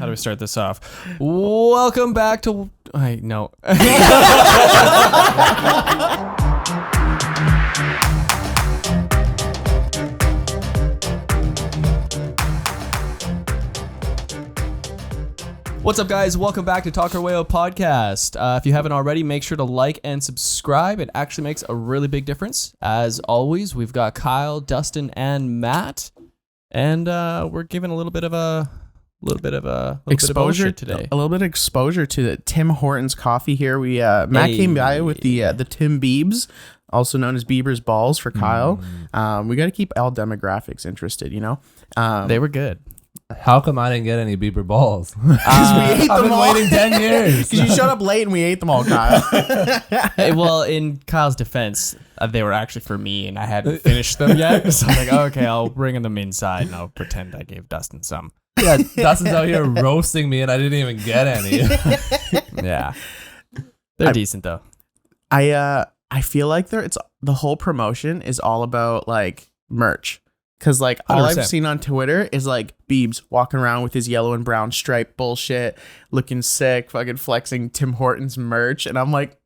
How do we start this off? Welcome back to... no. What's up, guys? Welcome back to Talk Our Way Out podcast. If you haven't already, make sure to like and subscribe. It actually makes a really big difference. As always, we've got Kyle, Dustin, and Matt, and we're giving a little bit of exposure today. A little bit of exposure to the Tim Hortons coffee here. We Matt came by with the Tim Biebs, also known as Bieber's Balls for Kyle. We got to keep all demographics interested, you know. They were good. How come I didn't get any Bieber balls? I've been waiting 10 years. Because you showed up late and we ate them all, Kyle. Well, in Kyle's defense, they were actually for me, and I hadn't finished them yet. So I'm like, okay, I'll bring them inside, and I'll pretend I gave Dustin some. Yeah, Dustin's out here roasting me, and I didn't even get any. Yeah, they're decent though. I feel like it's the whole promotion is all about like merch. Because, like, all 100%. I've seen on Twitter is, like, Biebs walking around with his yellow and brown stripe bullshit, looking sick, fucking flexing Tim Hortons merch. And I'm like...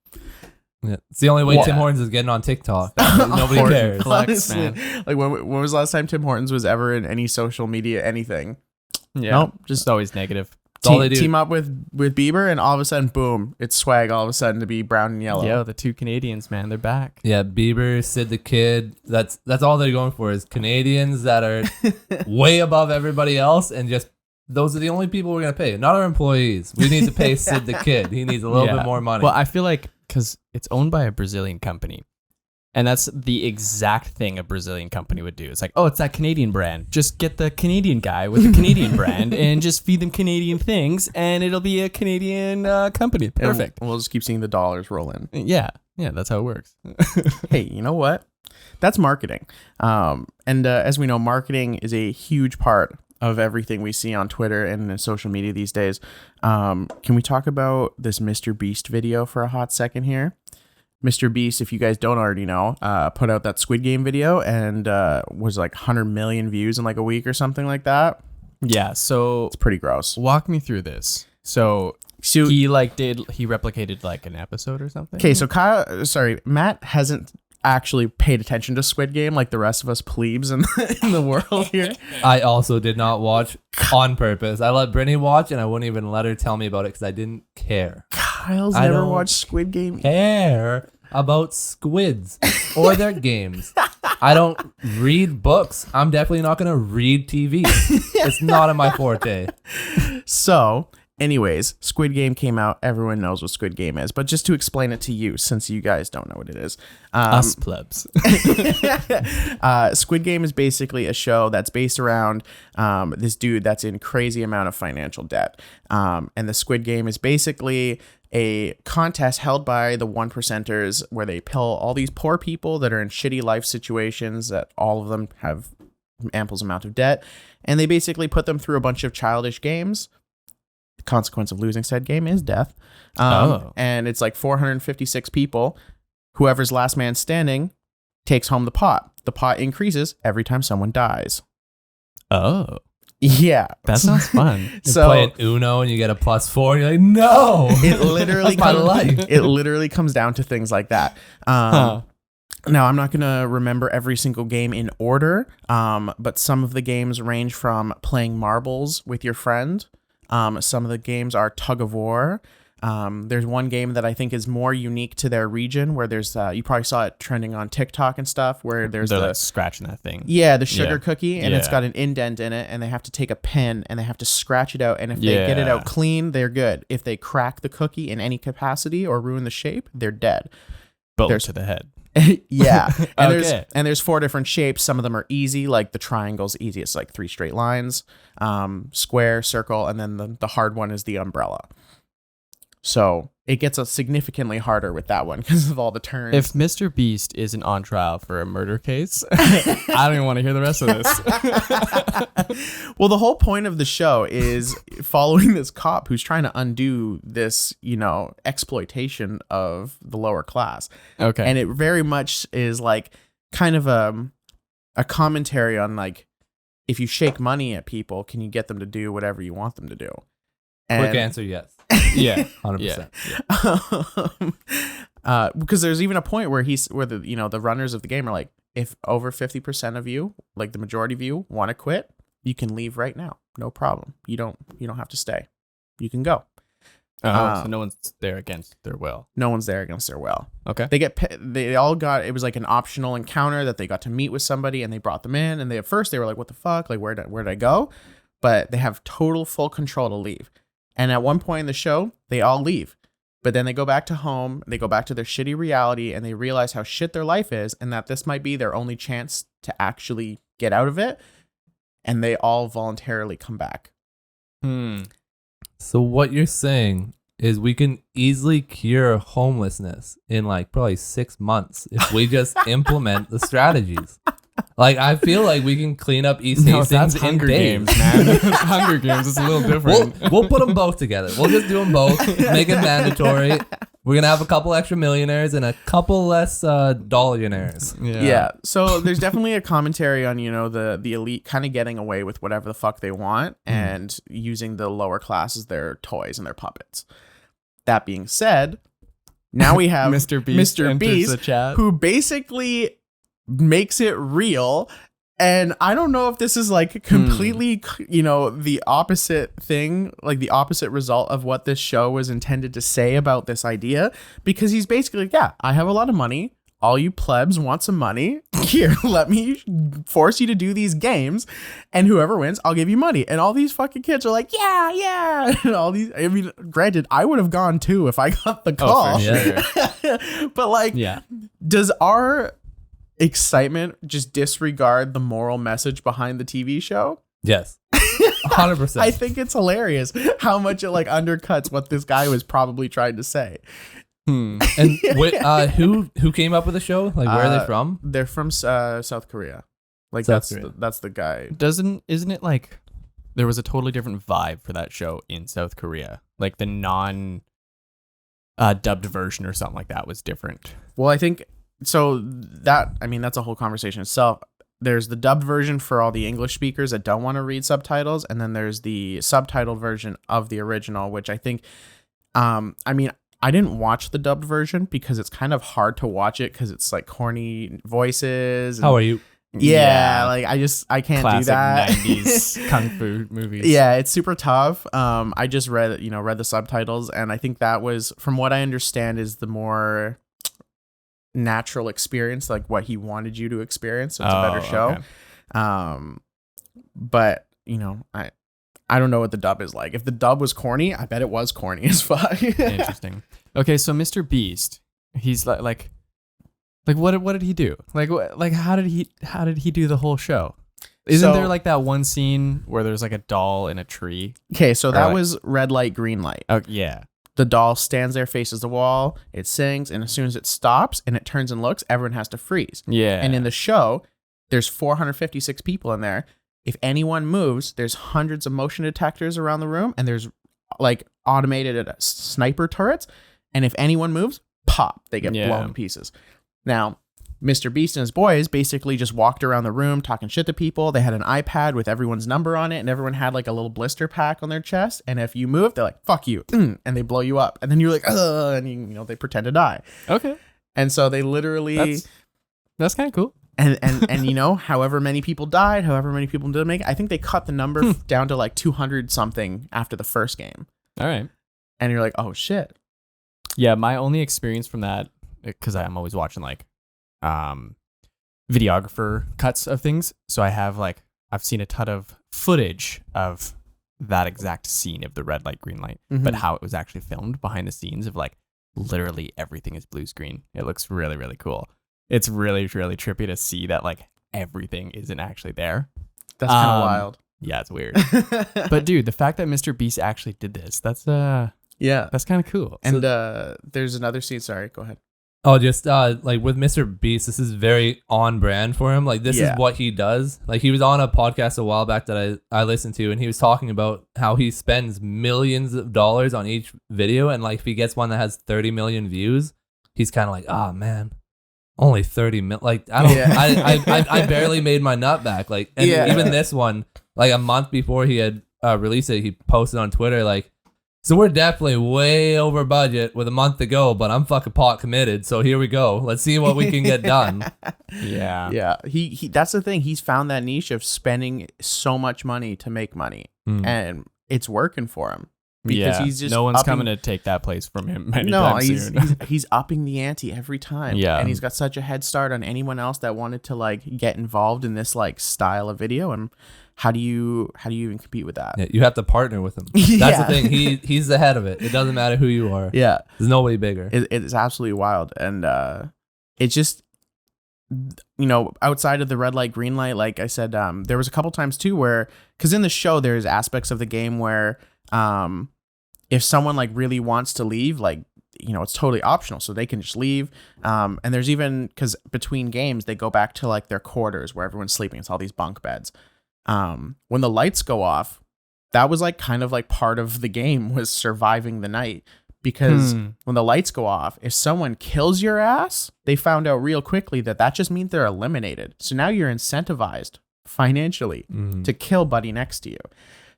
Yeah, it's the only way Tim Hortons is getting on TikTok. Nobody cares. Flex, man. Like, when was the last time Tim Hortons was ever in any social media, anything? Yeah. Nope. Just always negative. All they do. Team up with Bieber, and all of a sudden, boom, it's swag all of a sudden to be brown and yellow. Yeah, the two Canadians, man, they're back. Yeah, Bieber, Sid the Kid. That's all they're going for is Canadians that are way above everybody else, and just those are the only people we're gonna pay, not our employees. We need to pay Sid the Kid. He needs a little bit more money. Well, I feel like because it's owned by a Brazilian company. And that's the exact thing a Brazilian company would do. It's like, oh, it's that Canadian brand. Just get the Canadian guy with the Canadian brand and just feed them Canadian things, and it'll be a Canadian company. Perfect. And we'll just keep seeing the dollars roll in. Yeah, that's how it works. Hey, you know what? That's marketing. And as we know, marketing is a huge part of everything we see on Twitter and in social media these days. Can we talk about this Mr. Beast video for a hot second here? Mr. Beast, if you guys don't already know, put out that Squid Game video and was like 100 million views in like a week or something like that. Yeah, so it's pretty gross. Walk me through this. So he replicated like an episode or something? Okay, so Matt hasn't actually paid attention to Squid Game like the rest of us plebes in the world here. I also did not watch on purpose. I let Brittany watch, and I wouldn't even let her tell me about it because I didn't care. Kyle's never watched Squid Game. Care about squids or their games. I don't read books. I'm definitely not going to read TV. It's not in my forte. So, anyways, Squid Game came out. Everyone knows what Squid Game is. But just to explain it to you, since you guys don't know what it is. Us plebs. Squid Game is basically a show that's based around this dude that's in crazy amount of financial debt. And the Squid Game is basically a contest held by the 1%ers where they pill all these poor people that are in shitty life situations, that all of them have ample amount of debt. And they basically put them through a bunch of childish games. The consequence of losing said game is death. And it's like 456 people. Whoever's last man standing takes home the pot. The pot increases every time someone dies. Oh. Yeah. That sounds fun. You play an Uno and you get a +4 and you're like, no. It literally That's my life. It literally comes down to things like that. Now, I'm not going to remember every single game in order, but some of the games range from playing marbles with your friend. Some of the games are tug of war. There's one game that I think is more unique to their region where there's, you probably saw it trending on TikTok and stuff, where they're like scratching that thing. Yeah, the sugar cookie, and it's got an indent in it, and they have to take a pen and they have to scratch it out. And if they get it out clean, they're good. If they crack the cookie in any capacity or ruin the shape, they're dead. Bullet to the head. Yeah. And there's 4 different shapes. Some of them are easy, like the triangle's easy. It's like 3 straight lines, square, circle, and then the hard one is the umbrella. So it gets significantly harder with that one because of all the turns. If Mr. Beast isn't on trial for a murder case, I don't even want to hear the rest of this. Well, the whole point of the show is following this cop who's trying to undo this, exploitation of the lower class. Okay. And it very much is like kind of a commentary on like, if you shake money at people, can you get them to do whatever you want them to do? Quick answer, yes. Yeah. 100%. Because there's even a point where the runners of the game are like, if over 50% of you, like the majority of you, want to quit, you can leave right now, no problem. You don't have to stay. You can go. So no one's there against their will. No one's there against their will. Okay. They all got, it was like an optional encounter that they got to meet with somebody, and they brought them in, and at first they were like, what the fuck? Like, where did I go? But they have total full control to leave. And at one point in the show, they all leave. But then they go back to home, they go back to their shitty reality, and they realize how shit their life is, and that this might be their only chance to actually get out of it. And they all voluntarily come back. So what you're saying is we can easily cure homelessness in like probably 6 months if we just implement the strategies. Like, I feel like we can clean up East Hastings that's in Hunger days. Games, man. Hunger Games is a little different. We'll put them both together. We'll just do them both. Make it mandatory. We're going to have a couple extra millionaires and a couple less dollionaires. Yeah. So there's definitely a commentary on, the elite kind of getting away with whatever the fuck they want and using the lower class as their toys and their puppets. That being said, now we have Mr. Beast enters the chat. who basically makes it real. And I don't know if this is like completely, the opposite thing, like the opposite result of what this show was intended to say about this idea, because he's basically like, yeah, I have a lot of money. All you plebs want some money. Here, let me force you to do these games, and whoever wins, I'll give you money. And all these fucking kids are like, yeah. And all these, I mean, granted, I would have gone too if I got the call. Oh, for sure. But like, does our excitement just disregard the moral message behind the TV show? Yes. 100%. I think it's hilarious how much it like undercuts what this guy was probably trying to say. And who came up with the show? Like, where are they from? They're from South Korea. Like South that's the guy. Isn't it like there was a totally different vibe for that show in South Korea? Like the non dubbed version or something like that was different. Well, I think so that's a whole conversation itself. There's the dubbed version for all the English speakers that don't want to read subtitles, and then there's the subtitled version of the original, which I think I didn't watch the dubbed version because it's kind of hard to watch it because it's like corny voices. How are you? Yeah, like I can't Classic do that. 90s kung fu movies. Yeah, it's super tough. I just read the subtitles, and I think that was, from what I understand, is the more natural experience, like what he wanted you to experience. So it's a better show. Okay. But I don't know what the dub is like. If the dub was corny, I bet it was corny as fuck. Interesting. Okay, so Mr. Beast, he's like what did he do? Like how did he do the whole show? Isn't there like that one scene where there's like a doll in a tree? Okay, so that was red light, green light. Oh yeah. The doll stands there, faces the wall, it sings, and as soon as it stops and it turns and looks, everyone has to freeze. Yeah. And in the show, there's 456 people in there. If anyone moves, there's hundreds of motion detectors around the room, and there's like automated sniper turrets. And if anyone moves, pop, they get blown to pieces. Now, Mr. Beast and his boys basically just walked around the room talking shit to people. They had an iPad with everyone's number on it, and everyone had like a little blister pack on their chest. And if you move, they're like, fuck you. And they blow you up. And then you're like, ugh, and they pretend to die. Okay. And so they literally... That's kind of cool. And however many people died, however many people didn't make it, I think they cut the number down to like 200 something after the first game. All right. And you're like, oh shit. Yeah, my only experience from that, because I'm always watching like videographer cuts of things, so I've seen a ton of footage of that exact scene of the red light, green light, but how it was actually filmed behind the scenes of like literally everything is blue screen. It looks really, really cool. It's really, really trippy to see that like everything isn't actually there. That's kind of wild. Yeah, it's weird. But dude, the fact that Mr. Beast actually did this, that's kind of cool. And there's another scene. Sorry, go ahead. Oh, just like with Mr. Beast, this is very on brand for him. Like this is what he does. Like he was on a podcast a while back that I listened to, and he was talking about how he spends millions of dollars on each video, and like if he gets one that has 30 million views, he's kind of like, oh man, only 30 million. Like I don't, I barely made my nut back. Like, and even this one, like a month before he had released it, he posted on Twitter like, So we're definitely way over budget with a month to go, but I'm fucking pot committed. So here we go. Let's see what we can get done. Yeah. Yeah, he that's the thing. He's found that niche of spending so much money to make money, and it's working for him because he's just no one's coming to take that place from him anytime soon. he's upping the ante every time. Yeah, and he's got such a head start on anyone else that wanted to like get involved in this like style of video. And how do you even compete with that? Yeah, you have to partner with him. That's the thing. He's the head of it. It doesn't matter who you are. Yeah, there's nobody bigger. It's absolutely wild, and it's just, you know, outside of the red light, green light, like I said, there was a couple times too where, because in the show there's aspects of the game where if someone like really wants to leave, like, you know, it's totally optional, so they can just leave. And there's even, because between games they go back to like their quarters where everyone's sleeping. It's all these bunk beds. When the lights go off, that was like kind of like part of the game was surviving the night. Because when the lights go off, if someone kills your ass, they found out real quickly that just means they're eliminated. So now you're incentivized financially to kill buddy next to you.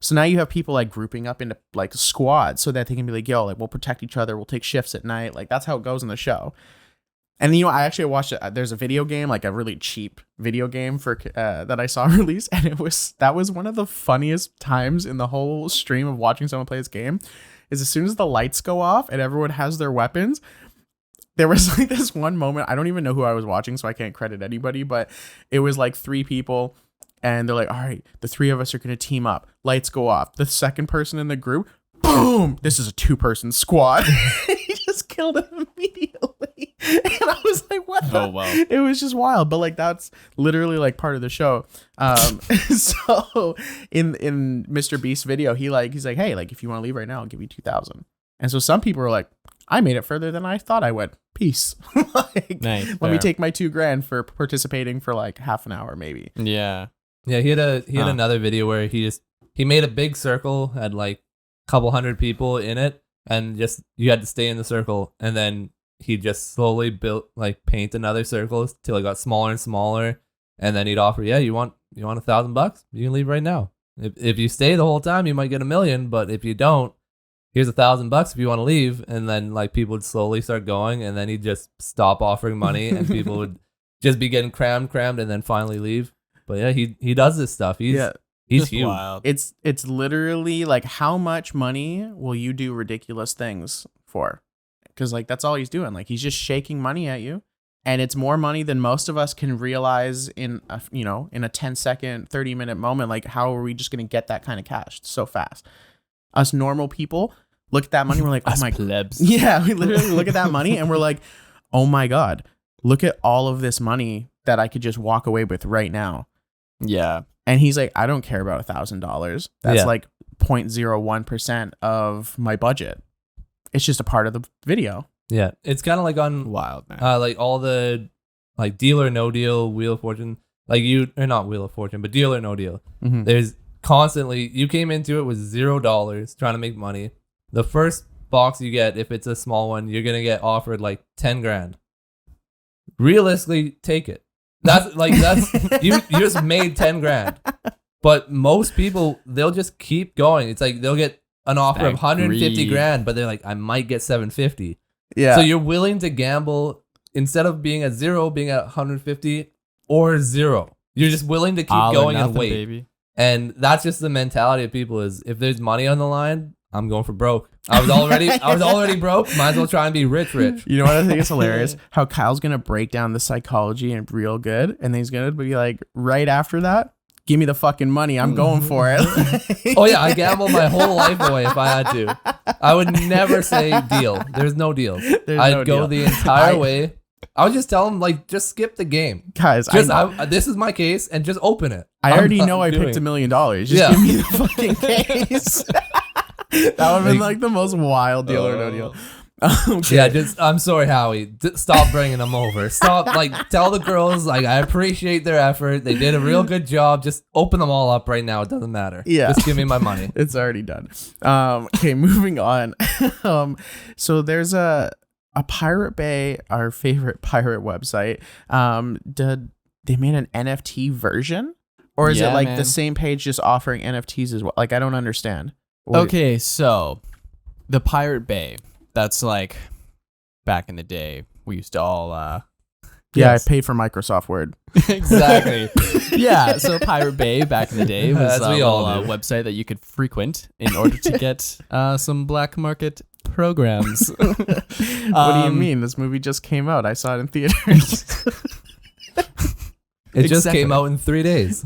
So now you have people like grouping up into like squads so that they can be like, yo, like we'll protect each other. We'll take shifts at night. Like that's how it goes in the show. And you know, I actually watched it. There's a video game, like a really cheap video game for that I saw released, and that was one of the funniest times in the whole stream of watching someone play this game. Is as soon as the lights go off and everyone has their weapons, there was like this one moment. I don't even know who I was watching, so I can't credit anybody, but it was like 3 people, and they're like, all right, the 3 of us are gonna team up. Lights go off. The second person in the group, boom! This is a 2-person squad. He just killed him immediately. And I was like, what the? Oh, wow. It was just wild. But like, that's literally like part of the show. So in Mr. Beast's video, he's like, hey, like if you want to leave right now, I'll give you 2,000. And so some people were like, I made it further than I thought I would. Peace. Like, nice, let me take my $2,000 for participating for like half an hour, maybe. Yeah. Yeah, he had another video where he made a big circle, had like a couple hundred people in it, and just you had to stay in the circle, and then he just slowly paint another circle till it got smaller and smaller, and then he'd offer, yeah, you want $1,000? You can leave right now. If you stay the whole time, you might get $1 million, but if you don't, here's $1,000 if you want to leave. And then like people would slowly start going, and then he'd just stop offering money, and people would just be getting crammed, and then finally leave. But yeah, he does this stuff. He's huge. Wild. It's literally like, how much money will you do ridiculous things for? Because like that's all he's doing. Like he's just shaking money at you, and it's more money than most of us can realize in a 10-second, 30-minute moment. Like how are we just gonna get that kind of cash so fast? Us normal people look at that money, we're like, oh my plebs. Yeah, we literally look at that money and we're like, oh my god, look at all of this money that I could just walk away with right now. Yeah. And he's like, I don't care about $1,000. That's like 0.01% of my budget. It's just a part of the video. Yeah, it's kind of like on wild, man. like all the like Deal or No Deal, Wheel of Fortune, like not Wheel of Fortune, but Deal or No Deal. Mm-hmm. There's constantly, you came into it with $0 trying to make money. The first box you get, if it's a small one, you're gonna get offered like $10,000. Realistically, take it. That's you just made $10,000. But most people, they'll just keep going. It's like they'll get an offer of $150,000, but they're like, I might get $750,000. Yeah. So you're willing to gamble instead of being at 0, being at 150 or 0. You're just willing to keep going and wait. Baby. And that's just the mentality of people is if there's money on the line, I'm going for broke. I was already broke. Might as well try and be rich. You know what I think is hilarious? How Kyle's going to break down the psychology and real good. And then he's going to be like, right after that, give me the fucking money. I'm going for it. Oh yeah, I gamble my whole life away if I had to. I would never say deal. There's no deal. I'd go the entire way. I would just tell him like, just skip the game, guys. This is my case, and just open it. I already know I picked $1 million. Just give me the fucking case. That would have been like the most wild Deal or No Deal. Okay. Yeah, I'm sorry, Howie. Stop bringing them over. Stop, tell the girls, I appreciate their effort. They did a real good job. Just open them all up right now. It doesn't matter. Yeah. Just give me my money. It's already done. Okay, moving on. So there's a Pirate Bay, our favorite pirate website. They made an NFT version? Or is it like the same page just offering NFTs as well? Like, I don't understand. Okay, so the Pirate Bay. That's like back in the day. We used to all Yeah, yes. I paid for Microsoft Word. Exactly. Yeah, so Pirate Bay back in the day was As we all a do. website that you could frequent in order to get some black market programs. What do you mean? This movie just came out. I saw it in theaters. It just Exactly. came out in 3 days.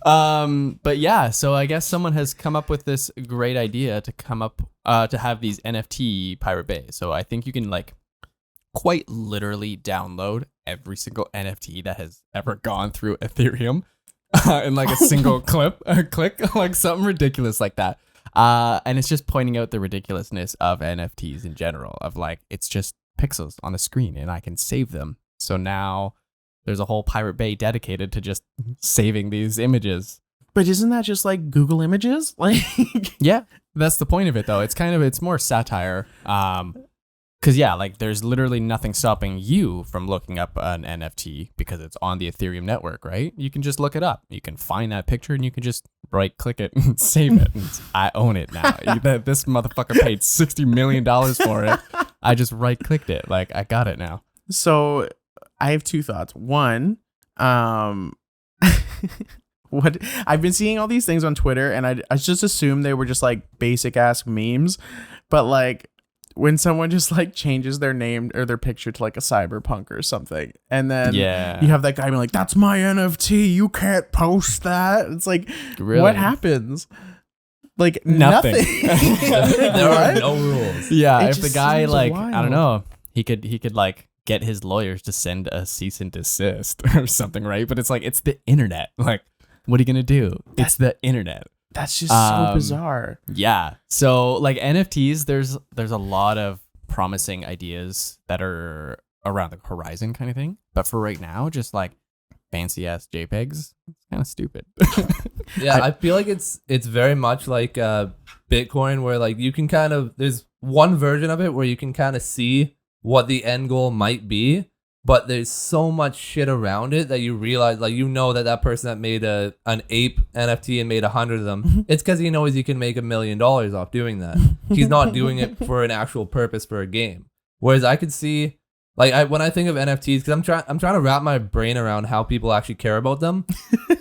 But yeah, so I guess someone has come up with this great idea to come up to have these NFT Pirate Bay. So I think you can like quite literally download every single NFT that has ever gone through Ethereum in like a single click, like something ridiculous like that. And it's just pointing out the ridiculousness of NFTs in general, of like, it's just pixels on a screen and I can save them. So now there's a whole Pirate Bay dedicated to just saving these images. But isn't that just like Google Images? Like, Yeah, that's the point of it though. It's more satire. Because yeah, like there's literally nothing stopping you from looking up an NFT because it's on the Ethereum network, right? You can just look it up. You can find that picture and you can just right click it and save it. And I own it now. This motherfucker paid $60 million for it. I just right clicked it. Like I got it now. so I have two thoughts. One, what I've been seeing all these things on Twitter, and I just assumed they were just like basic ass memes, but like when someone just like changes their name or their picture to like a cyberpunk or something, and then Yeah. you have that guy being like, "That's my NFT. You can't post that." It's like, Really? what happens? Like Nothing. There are What? no rules. Yeah, It if the just guy seems like I wild. don't know, he could like get his lawyers to send a cease and desist or something, right? But it's like it's the internet. Like, what are you gonna do? It's the internet. That's just so Um, bizarre. Yeah. So like NFTs, there's a lot of promising ideas that are around the horizon kind of thing. But for right now, just like fancy ass JPEGs, it's kind of stupid. Yeah, I feel like it's very much like Bitcoin, where like you can kind of, there's one version of it where you can kind of see what the end goal might be, but there's so much shit around it that you realize, like, you know, that person that made an ape NFT and made 100 of them, it's because he knows he can make $1 million off doing that. He's not doing it for an actual purpose for a game. Whereas I could see, like, when I think of NFTs, because I'm trying to wrap my brain around how people actually care about them,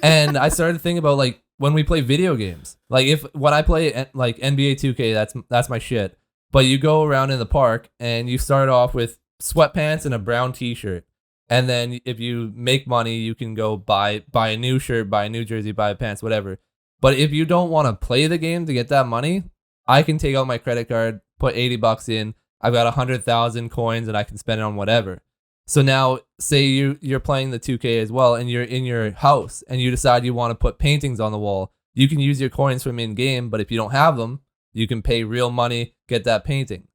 and I started to think about like when we play video games, like when I play like NBA 2K, that's my shit. But you go around in the park and you start off with sweatpants and a brown t-shirt, and then if you make money, you can go buy a new shirt, buy a new jersey, buy pants, whatever. But if you don't want to play the game to get that money, I can take out my credit card, put $80 in. I've got 100,000 coins and I can spend it on whatever. So now say you're playing the 2K as well and you're in your house and you decide you want to put paintings on the wall. You can use your coins from in game, but if you don't have them, you can pay real money, get that painting.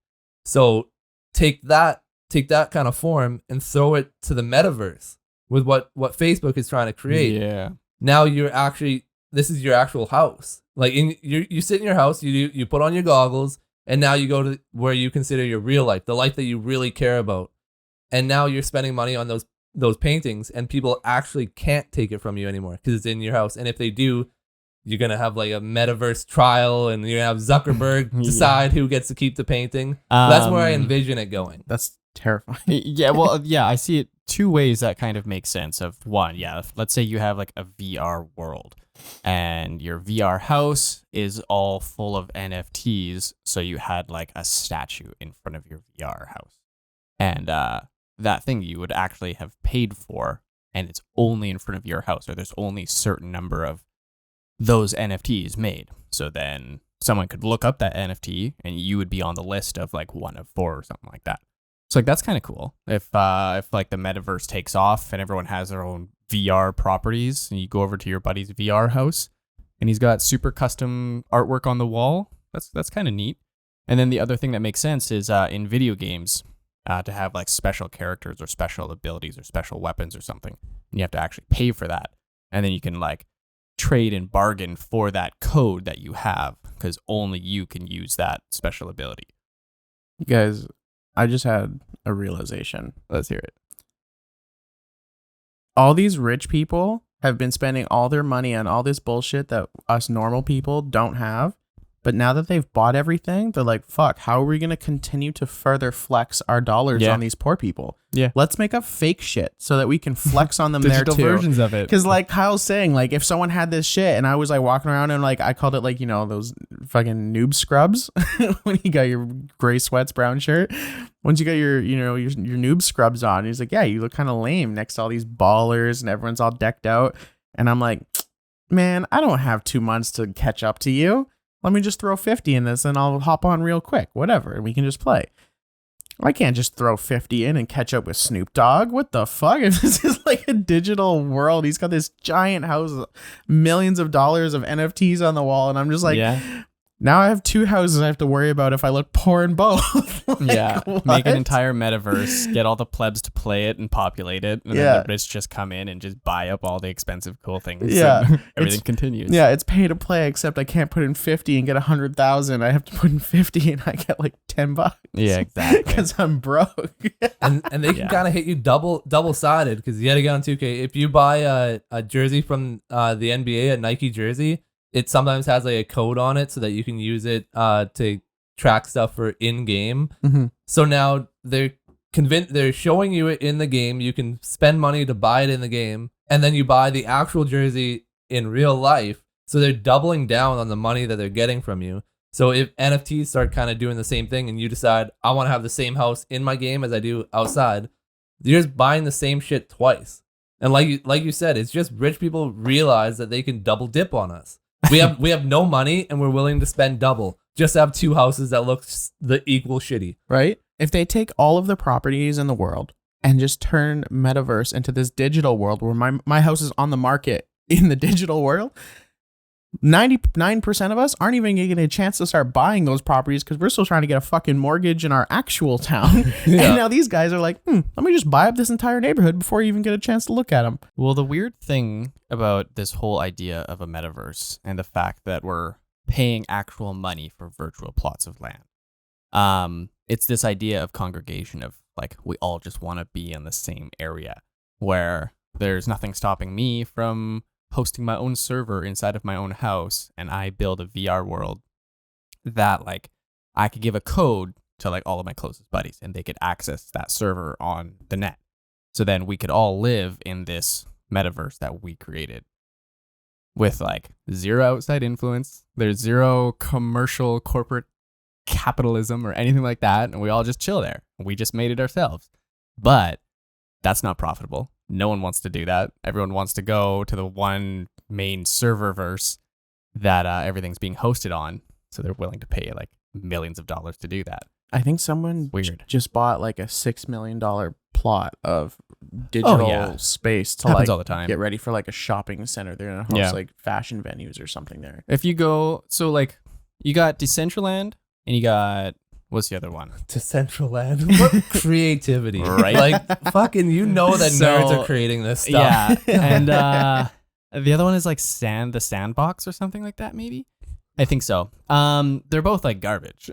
So take that kind of form and throw it to the metaverse with what Facebook is trying to create. Yeah. Now this is your actual house. Like you sit in your house, you put on your goggles, and now you go to where you consider your real life, the life that you really care about. And now you're spending money on those paintings, and people actually can't take it from you anymore because it's in your house. And if they do, you're going to have like a metaverse trial, and you're going to have Zuckerberg decide who gets to keep the painting. That's where I envision it going. That's terrifying. Yeah, well, yeah, I see it two ways that kind of make sense. Of one, yeah, let's say you have like a VR world and your VR house is all full of NFTs, so you had like a statue in front of your VR house. And that thing you would actually have paid for, and it's only in front of your house, or there's only a certain number of those NFTs made. So then someone could look up that NFT and you would be on the list of like one of 4 or something like that. So like that's kind of cool. If like the metaverse takes off and everyone has their own VR properties, and you go over to your buddy's VR house and he's got super custom artwork on the wall, that's kind of neat. And then the other thing that makes sense is in video games, to have like special characters or special abilities or special weapons or something, and you have to actually pay for that. And then you can like trade and bargain for that code that you have, because only you can use that special ability. You guys, I just had a realization. Let's hear it. All these rich people have been spending all their money on all this bullshit that us normal people don't have. But now that they've bought everything, they're like, fuck, how are we going to continue to further flex our dollars on these poor people? Yeah. Let's make up fake shit so that we can flex on them there too. Digital versions of it. Because like Kyle's saying, like if someone had this shit and I was like walking around and like I called it like, you know, those fucking noob scrubs when you got your gray sweats, brown shirt. Once you got your, you know, your noob scrubs on, he's like, yeah, you look kind of lame next to all these ballers and everyone's all decked out. And I'm like, man, I don't have 2 months to catch up to you. Let me just throw 50 in this and I'll hop on real quick, whatever, and we can just play. I can't just throw 50 in and catch up with Snoop Dogg. What the fuck? This is like a digital world. He's got this giant house, millions of dollars of NFTs on the wall, and I'm just like, now I have 2 houses I have to worry about if I look poor in both. Like, what? Make an entire metaverse, get all the plebs to play it and populate it, and then the rich just come in and just buy up all the expensive cool things. Yeah, everything continues. Yeah, it's pay to play, except I can't put in 50 and get 100,000. I have to put in 50 and I get like $10. Yeah, exactly. Because I'm broke. and they can kind of hit you double sided because yet again on 2K, if you buy a jersey from the NBA, a Nike jersey, it sometimes has like a code on it so that you can use it to track stuff for in game. Mm-hmm. So now they're showing you it in the game. You can spend money to buy it in the game, and then you buy the actual jersey in real life. So they're doubling down on the money that they're getting from you. So if NFTs start kind of doing the same thing, and you decide I want to have the same house in my game as I do outside, you're just buying the same shit twice. And like you said, it's just rich people realize that they can double dip on us. We have no money and we're willing to spend double just to have 2 houses that look the equal shitty. Right? If they take all of the properties in the world and just turn metaverse into this digital world where my house is on the market in the digital world, 99% of us aren't even going to get a chance to start buying those properties because we're still trying to get a fucking mortgage in our actual town. And now these guys are like, let me just buy up this entire neighborhood before you even get a chance to look at them. Well, the weird thing about this whole idea of a metaverse and the fact that we're paying actual money for virtual plots of land, it's this idea of congregation of like, we all just want to be in the same area where there's nothing stopping me from hosting my own server inside of my own house, and I build a VR world that like I could give a code to like all of my closest buddies and they could access that server on the net. So then we could all live in this metaverse that we created with like zero outside influence. There's zero commercial corporate capitalism or anything like that, and we all just chill there. We just made it ourselves. But that's not profitable. No one wants to do that. Everyone wants to go to the one main serververse that everything's being hosted on. So they're willing to pay like millions of dollars to do that. I think someone Weird. just bought like a $6 million plot of digital space to Happens like all the time. get ready for like a shopping center. They're going to host like fashion venues or something there. If you go, so like you got Decentraland and you got, what's the other one? Decentraland. What creativity, Right? Like fucking, you know that nerds are creating this stuff. Yeah, and the other one is like the Sandbox or something like that, maybe. I think so. They're both like garbage.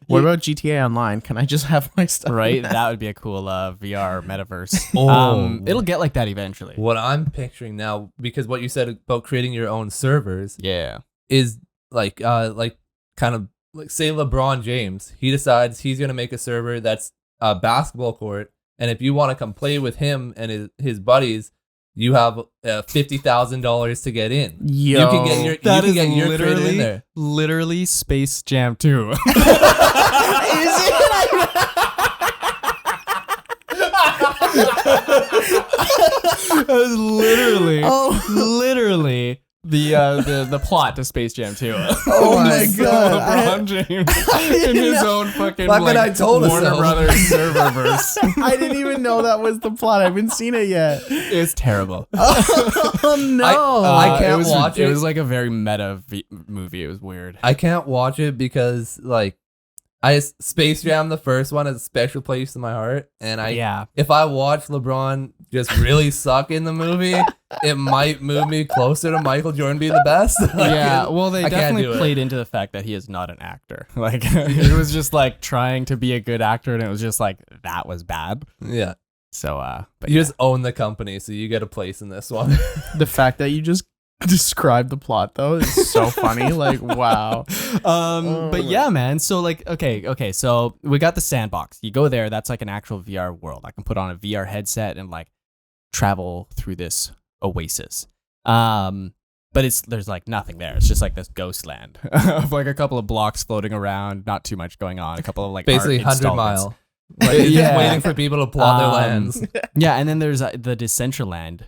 What about GTA Online? Can I just have my stuff? Right? That would be a cool VR metaverse. Oh. It'll get like that eventually. What I'm picturing now, because what you said about creating your own servers, Yeah. is like kind of like, say LeBron James, he decides he's gonna make a server that's a basketball court, and if you want to come play with him and his buddies, you have $50,000 to get in. Yo, you can get your kid in there. Literally Space Jam 2. Is it? That was literally the plot to Space Jam 2. Oh my god! LeBron James in his own fucking Fucking like, I told us Warner so. Brothers serververse. I didn't even know that was the plot. I haven't seen it yet. It's terrible. Oh no! I can't watch it. It was like a very meta movie. It was weird. I can't watch it because like Space Jam, the first one, has a special place in my heart, and if I watch LeBron just really suck in the movie, it might move me closer to Michael Jordan being the best. Well, they definitely played into the fact that he is not an actor. Like he was just like trying to be a good actor, and it was just like that was bad. Yeah. So, but you just own the company, so you get a place in this one. The fact that you just Describe the plot though. It's so funny. Like, wow. But yeah, man. So like, okay. So we got the sandbox. You go there. That's like an actual VR world. I can put on a VR headset and like travel through this oasis. But there's like nothing there. It's just like this ghost land of like a couple of blocks floating around. Not too much going on. A couple of like Basically, art 100 installments. Mile. Like, you're just waiting for people to plot their lands. Yeah, and then there's the Decentraland.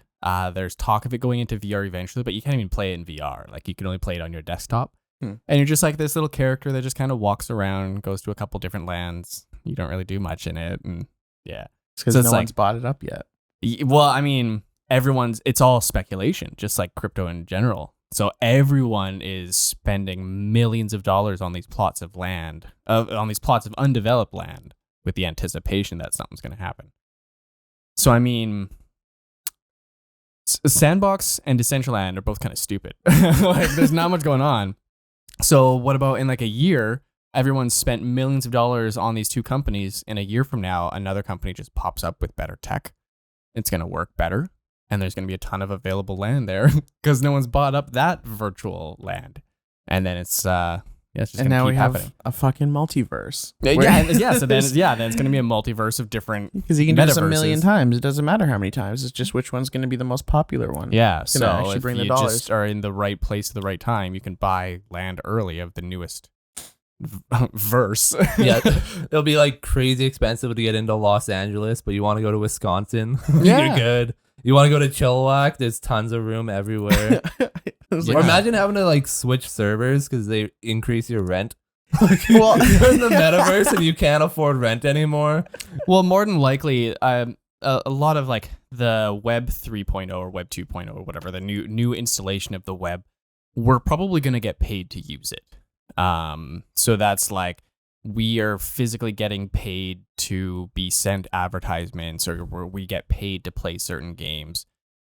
There's talk of it going into VR eventually, but you can't even play it in VR. Like you can only play it on your desktop. And you're just like this little character that just kind of walks around, goes to a couple different lands. You don't really do much in it, and yeah, It's because So no it's one's like- bought it up yet. Well, I mean, it's all speculation, just like crypto in general. So everyone is spending millions of dollars on these plots of land, on these plots of undeveloped land, with the anticipation that something's going to happen. So I mean, Sandbox and Decentraland are both kind of stupid. Like, there's not much going on. So what about in like a year? Everyone's spent millions of dollars on these two companies. In a year from now, another company just pops up with better tech. It's going to work better. And there's going to be a ton of available land there because no one's bought up that virtual land. And then it's it's just And going to now keep we have happening. a fucking multiverse. So then it's going to be a multiverse of different. Because you can do this a million metaverses. times. It doesn't matter how many times. It's just which one's going to be the most popular one. Yeah, gonna so actually if bring the you dollars. just are in the right place at the right time, you can buy land early of the newest verse. Yeah, it'll be like crazy expensive to get into Los Angeles, but you want to go to Wisconsin, Yeah. you're good. You want to go to Chilliwack, there's tons of room everywhere. It was Or like, imagine having to like switch servers because they increase your rent. well, You're in the metaverse and you can't afford rent anymore. Well, more than likely, a lot of like the Web 3.0 or Web 2.0 or whatever, the new installation of the web, we're probably going to get paid to use it. So that's like we are physically getting paid to be sent advertisements, or where we get paid to play certain games.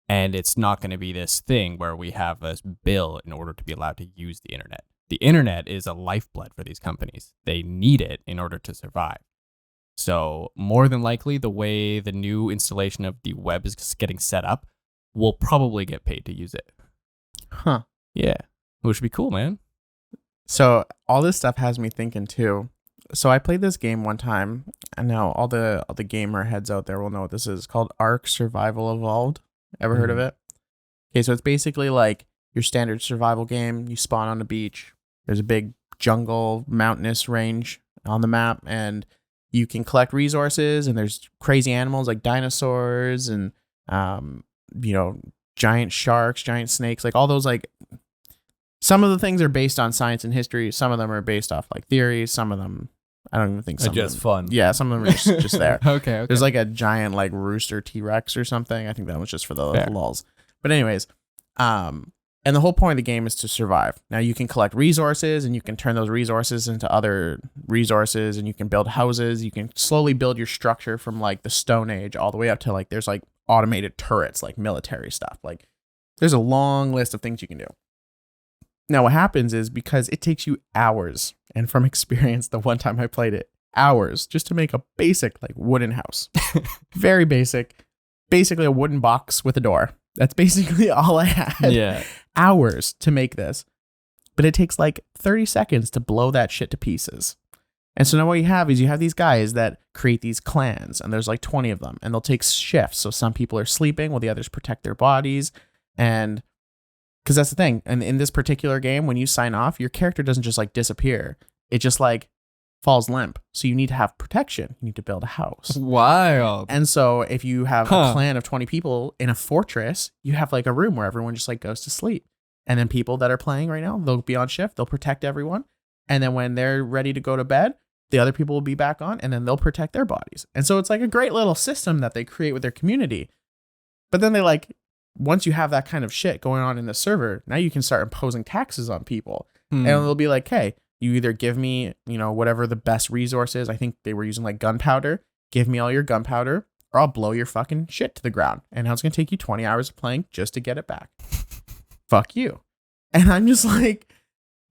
And it's not going to be this thing where we have this bill in order to be allowed to use the internet. The internet is a lifeblood for these companies. They need it in order to survive. So more than likely, the way the new installation of the web is getting set up, we'll probably get paid to use it. huh. Yeah. Which would be cool, man. So all this stuff has me thinking too. So I played this game one time, and now all the gamer heads out there will know what this is. It's called Ark Survival Evolved. Ever heard of it? Okay, so it's basically like your standard survival game. You spawn on a beach. There's a big jungle, mountainous range on the map, and you can collect resources. And there's crazy animals like dinosaurs and giant sharks, giant snakes, like all those like. Some of the things are based on science and history. Some of them are based off like theories. Some of them, I don't even think some Just of them, fun. Yeah, some of them are just there. Okay. There's like a giant like rooster T-Rex or something. I think that was just for the Fair. lulz. But anyways, and the whole point of the game is to survive. Now you can collect resources and you can turn those resources into other resources, and you can build houses. You can slowly build your structure from like the Stone Age all the way up to like there's like automated turrets, like military stuff. Like there's a long list of things you can do. Now, what happens is because it takes you hours, and from experience, the one time I played it, hours just to make a basic like wooden house. Very basic. Basically a wooden box with a door. That's basically all I had. Yeah. Hours to make this. But it takes like 30 seconds to blow that shit to pieces. And so now what you have is you have these guys that create these clans, and there's like 20 of them, and they'll take shifts. So some people are sleeping while the others protect their bodies. And because that's the thing. And in this particular game, when you sign off, your character doesn't just like disappear. It just like falls limp. So you need to have protection. You need to build a house. Wild. And so if you have a clan of 20 people in a fortress, you have like a room where everyone just like goes to sleep. And then people that are playing right now, they'll be on shift. They'll protect everyone. And then when they're ready to go to bed, the other people will be back on, and then they'll protect their bodies. And so it's like a great little system that they create with their community. But then they like, once you have that kind of shit going on in the server, now you can start imposing taxes on people. And they'll be like, hey, you either give me, whatever the best resource is. I think they were using like gunpowder. Give me all your gunpowder, or I'll blow your fucking shit to the ground. And now it's going to take you 20 hours of playing just to get it back. Fuck you. And I'm just like,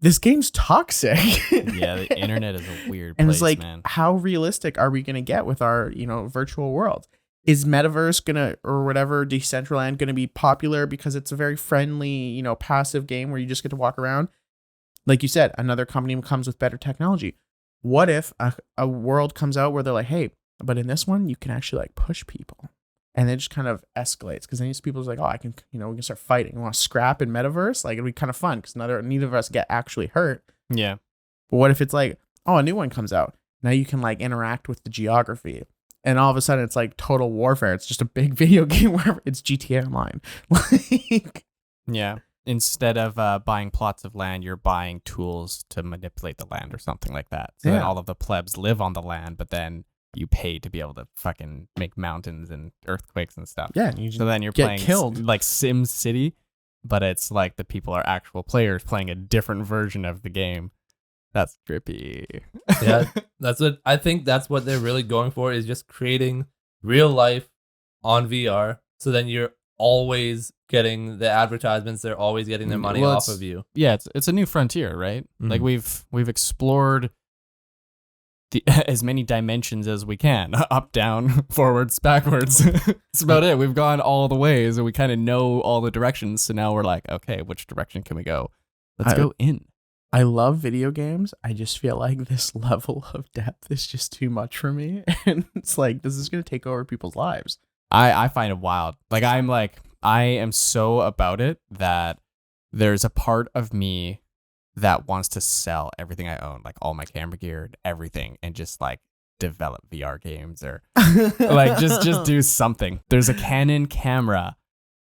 this game's toxic. Yeah, the internet is a weird And place, it's like, man. how realistic are we going to get with our, virtual world? is Metaverse gonna, or whatever, Decentraland gonna be popular because it's a very friendly, passive game where you just get to walk around? Like you said, another company comes with better technology. What if a world comes out where they're like, hey, but in this one, you can actually like push people. And it just kind of escalates because then these people's like, oh, I can, we can start fighting. We want to scrap in Metaverse? Like, it'd be kind of fun because neither of us get actually hurt. Yeah. But what if it's like, oh, a new one comes out. Now you can like interact with the geography. And all of a sudden it's like total warfare. It's just a big video game where it's GTA Online. Like, yeah. Instead of buying plots of land, you're buying tools to manipulate the land or something like that. So then all of the plebs live on the land, but then you pay to be able to fucking make mountains and earthquakes and stuff. Yeah. So then you're get playing killed. Like Sim City, but it's like the people are actual players playing a different version of the game. That's trippy. Yeah, I think that's what they're really going for, is just creating real life on VR. So then you're always getting the advertisements. They're always getting their money off of you. Yeah, it's a new frontier, right? Mhm. Like we've explored as many dimensions as we can, up, down, forwards, backwards. That's about it. We've gone all the ways and we kind of know all the directions. So now we're like, okay, which direction can we go? Let's go in. I love video games. I just feel like this level of depth is just too much for me. And it's like, this is going to take over people's lives. I find it wild. Like I am so about it that there's a part of me that wants to sell everything I own, like all my camera gear and everything, and just like develop VR games or like just do something. There's a Canon camera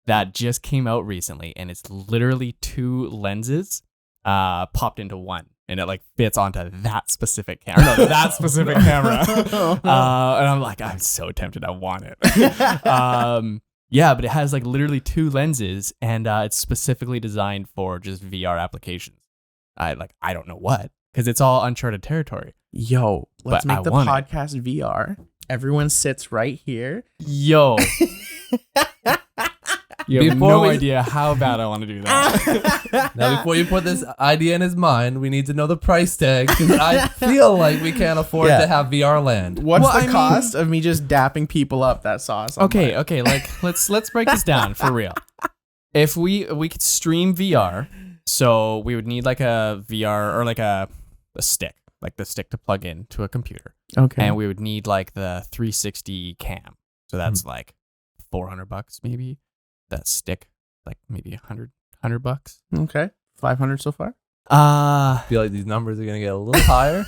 that just came out recently, and it's literally 2 lenses popped into one, and it like fits onto that specific camera. No, that specific camera. And I'm like, I'm so tempted. I want it. Yeah, but it has like literally 2 lenses, and it's specifically designed for just VR applications. I don't know what, because it's all uncharted territory. Yo, let's But make I the want it. podcast VR. Everyone sits right here. Yo. You have Before no we- idea how bad I want to do that. Now, before you put this idea in his mind, we need to know the price tag, because I feel like we can't afford Yeah. to have VR land. What's Well, the I mean- cost of me just dapping people up? That's awesome. Okay, like let's break this down for real. If we could stream VR, so we would need like a VR or like a stick, like the stick to plug in to a computer. Okay. And we would need like the 360 cam. So that's like $400 maybe. That stick, like maybe $100. Okay. 500 so far. I feel like these numbers are going to get a little higher.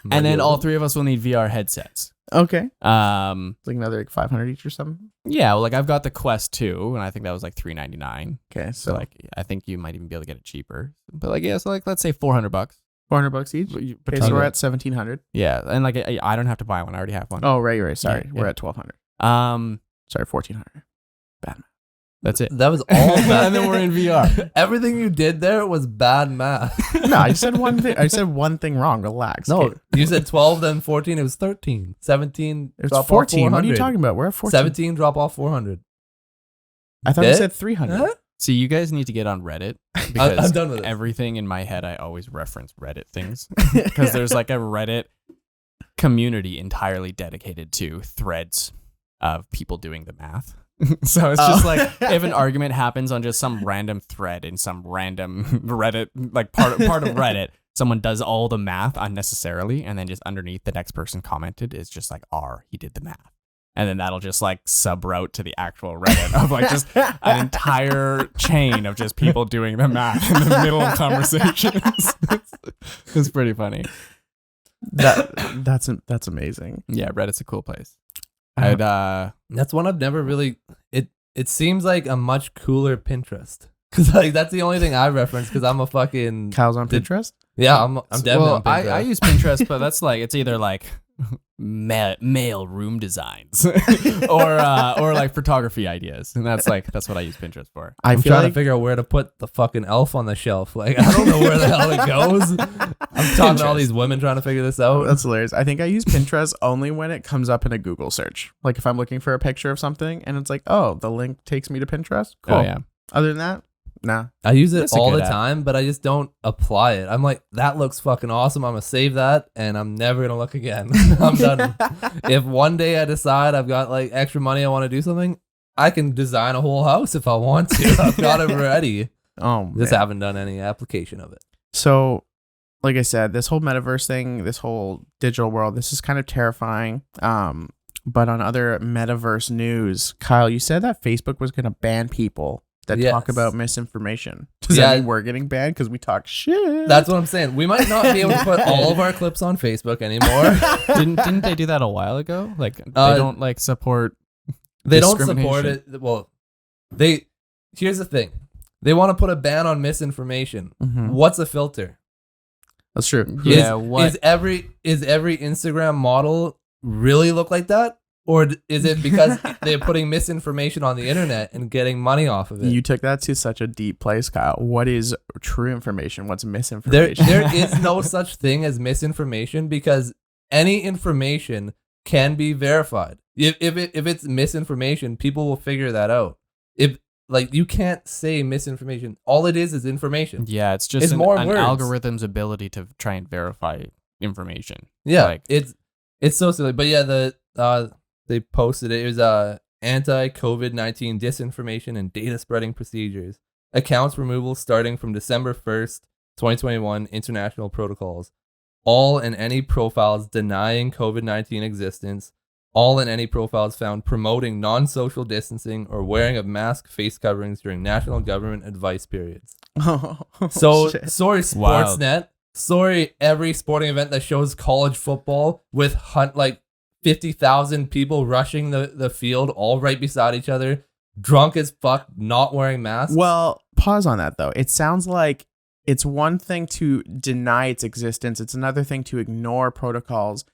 And then all 3 of us will need VR headsets. Okay. It's Um, like another like 500 each or something. yeah, well, like I've got the Quest 2, and I think that was like $399. Okay. So So like, I think you might even be able to get it cheaper. But like, yeah, so like, let's say $400. $400 each. Okay, Between so we're the- at 1,700. Yeah, and like, I don't have to buy one. I already have one. Oh, right. Sorry. Yeah, We're yeah. at 1,200. Sorry, 1,400. That's it. That was all bad. And then we're in VR. Everything you did there was bad math. No, I said one thing. I said one thing wrong. Relax. No, Okay. you said 12, then 14. It was 13. 17. It's drop off 14. What are 400. you talking about? We're at 14. 17, drop off 400. I thought you Bit? said 300. Huh? See, you guys need to get on Reddit because I'm done with it. everything in my head, I always reference Reddit things because there's like a Reddit community entirely dedicated to threads of people doing the math. So it's just like if an argument happens on just some random thread in some random Reddit, like part of Reddit, someone does all the math unnecessarily, and then just underneath the next person commented is just like he did the math. And then that'll just like sub-route to the actual Reddit of like just an entire chain of just people doing the math in the middle of conversations. It's pretty funny. That's amazing. Yeah, Reddit's a cool place. That's one I've never really. It seems like a much cooler Pinterest, because like that's the only thing I reference, because I'm a fucking Kyle's on Pinterest. yeah. I'm definitely on Pinterest. I use Pinterest, but that's like it's either like male room designs or like photography ideas, and that's what I use Pinterest for. I'm feel trying like to figure out where to put the fucking elf on the shelf. Like, I don't know where the hell it goes. I'm talking to all these women trying to figure this out. that's hilarious. I think I use Pinterest only when it comes up in a Google search. Like if I'm looking for a picture of something and it's like, oh, the link takes me to Pinterest. Cool. Oh yeah. Other than that, Nah. I use it That's a all good the app. time, but I just don't apply it. I'm like, that looks fucking awesome. I'm gonna save that, and I'm never gonna look again. I'm done. If one day I decide I've got like extra money, I want to do something, I can design a whole house if I want to. I've got it ready. Oh, Just man. haven't done any application of it. So, like I said, this whole metaverse thing, this whole digital world, this is kind of terrifying. But on other metaverse news, Kyle, you said that Facebook was going to ban people that talk Yes. about misinformation. Does Yeah. that mean we're getting banned because we talk shit? That's what I'm saying. We might not be able to put all of our clips on Facebook anymore. Didn't they do that a while ago? Like they don't like support. They don't support discrimination. it. Well, here's the thing. They want to put a ban on misinformation. Mhm. What's a filter? That's true. Yeah, Is, what? is every Instagram model really look like that? Or is it because they're putting misinformation on the internet and getting money off of it? You took that to such a deep place, Kyle. What is true information? What's There misinformation? is no such thing as misinformation because any information can be verified. If it's misinformation, people will figure that out. If like you can't say misinformation, all it is information. Yeah, it's just It's more an words. algorithm's ability to try and verify information. Yeah, Like- it's so silly. But yeah, they posted it. It was anti-COVID-19 disinformation and data spreading procedures. Accounts removal starting from December 1st, 2021, international protocols. All and any profiles denying COVID-19 existence. All and any profiles found promoting non-social distancing or wearing of mask face coverings during national government advice periods. So shit. sorry, Wild. Sportsnet. Sorry, every sporting event that shows college football with 50,000 people rushing the field all right beside each other, drunk as fuck, not wearing masks. Well, pause on that though. It sounds like it's one thing to deny its existence. It's another thing to ignore protocols.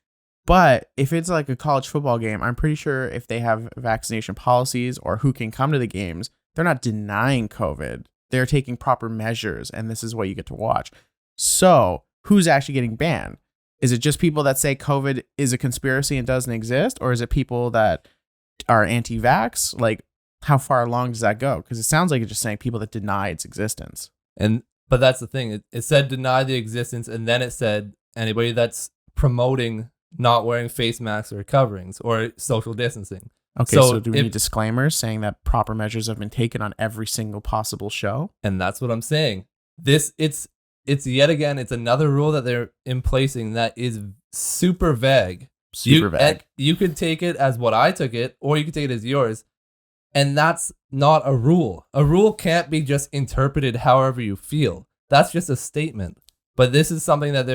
But if it's like a college football game, I'm pretty sure if they have vaccination policies or who can come to the games, they're not denying COVID. They're taking proper measures, and this is what you get to watch. So who's actually getting banned? Is it just people that say COVID is a conspiracy and doesn't exist? Or is it people that are anti-vax? Like, how far along does that go? Because it sounds like it's just saying people that deny its existence. But that's the thing. It said deny the existence, and then it said anybody that's promoting not wearing face masks or coverings or social distancing. Okay, So so do we if- need disclaimers saying that proper measures have been taken on every single possible show? And that's what I'm saying. It's yet again, it's another rule that they're in placing that is super vague. Super vague. And you could take it as what I took it, or you could take it as yours. And that's not a rule. A rule can't be just interpreted however you feel. That's just a statement. But this is something that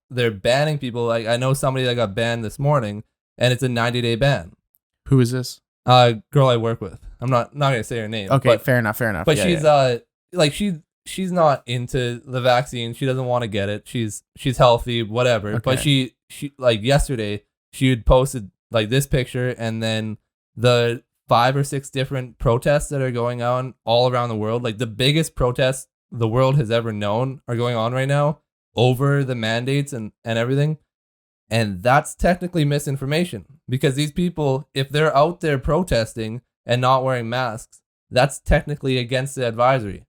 they're banning people. Like I know somebody that got banned this morning, and it's a 90-day ban. Who is this? Girl I work with. I'm not gonna say her name. Okay, but, fair enough. but Yeah, she's yeah. like she's not into the vaccine. She doesn't want to get it. She's healthy, whatever. Okay. But she like yesterday she had posted like this picture, and then the 5 or 6 different protests that are going on all around the world. Like the biggest protests the world has ever known are going on right now over the mandates and everything. And that's technically misinformation because these people, if they're out there protesting and not wearing masks, that's technically against the advisory.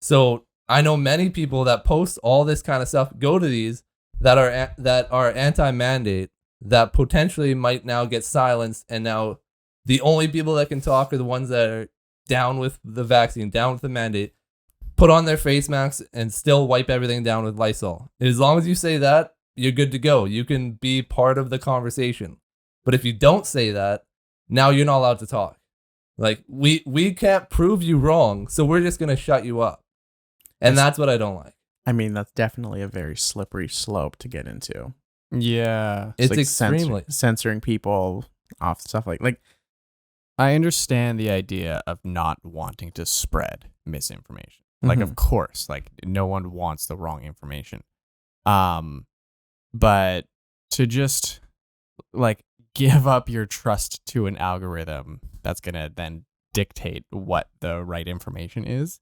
So I know many people that post all this kind of stuff, go to these that are anti-mandate, that potentially might now get silenced, and now the only people that can talk are the ones that are down with the vaccine, down with the mandate, put on their face masks and still wipe everything down with Lysol. As long as you say that, you're good to go. You can be part of the conversation. But if you don't say that, now you're not allowed to talk. Like we can't prove you wrong, so we're just going to shut you up. And that's what I don't like. I mean, that's definitely a very slippery slope to get into. Yeah. It's like extremely. censoring people off stuff like I understand the idea of not wanting to spread misinformation. Like, of course, like no one wants the wrong information. But to just like give up your trust to an algorithm that's going to then dictate what the right information is,